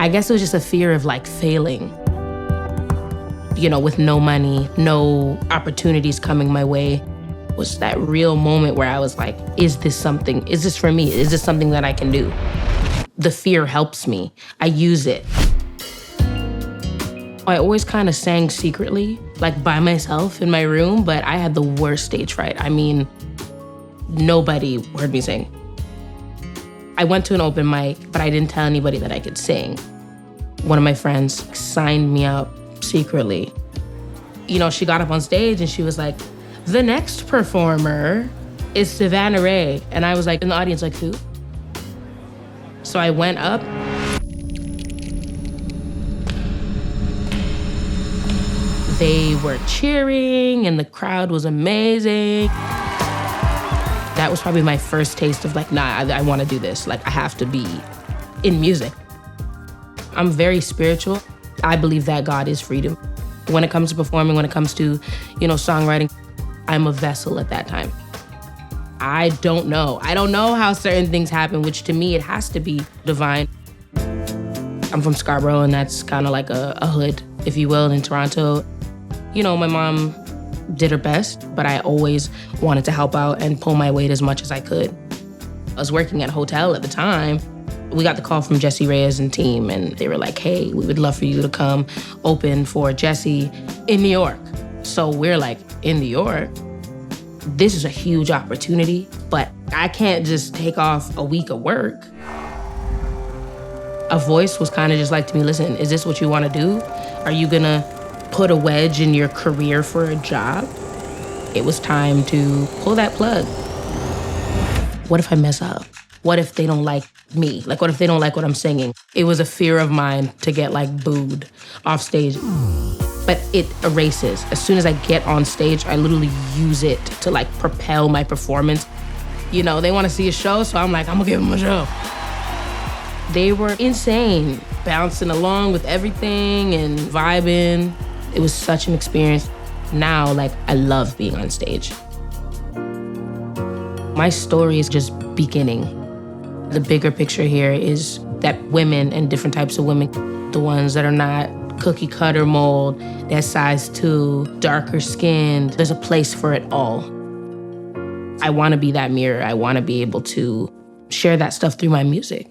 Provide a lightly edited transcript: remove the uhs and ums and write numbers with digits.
I guess it was just a fear of like failing. You know, with no money, no opportunities coming my way, was that real moment where I was like, is this for me? Is this something that I can do? The fear helps me. I use it. I always kind of sang secretly, like by myself in my room, but I had the worst stage fright. I mean, nobody heard me sing. I went to an open mic, but I didn't tell anybody that I could sing. One of my friends signed me up secretly. You know, she got up on stage and she was like, the next performer is Savannah Ré. And I was like, in the audience, like, who? So I went up. They were cheering and the crowd was amazing. That was probably my first taste of like, nah, I want to do this. Like, I have to be in music. I'm very spiritual. I believe that God is freedom. When it comes to performing, when it comes to, you know, songwriting, I'm a vessel at that time. I don't know how certain things happen, which to me, it has to be divine. I'm from Scarborough, and that's kind of like a hood, if you will, in Toronto. You know, my mom did her best, but I always wanted to help out and pull my weight as much as I could. I was working at a hotel at the time. We got the call from Jessie Reyez and team, and they were like, hey, we would love for you to come open for Jessie in New York. So we're like, in New York? This is a huge opportunity, but I can't just take off a week of work. A voice was kind of just like to me, listen, is this what you want to do? Are you gonna put a wedge in your career for a job? It was time to pull that plug. What if I mess up? What if they don't like me? Like, what if they don't like what I'm singing? It was a fear of mine to get like booed off stage. But it erases. As soon as I get on stage, I literally use it to like propel my performance. You know, they want to see a show, so I'm like, I'm gonna give them a show. They were insane, bouncing along with everything and vibing. It was such an experience. Now, like, I love being on stage. My story is just beginning. The bigger picture here is that women and different types of women, the ones that are not cookie cutter mold, that size 2, darker skinned, there's a place for it all. I want to be that mirror. I want to be able to share that stuff through my music.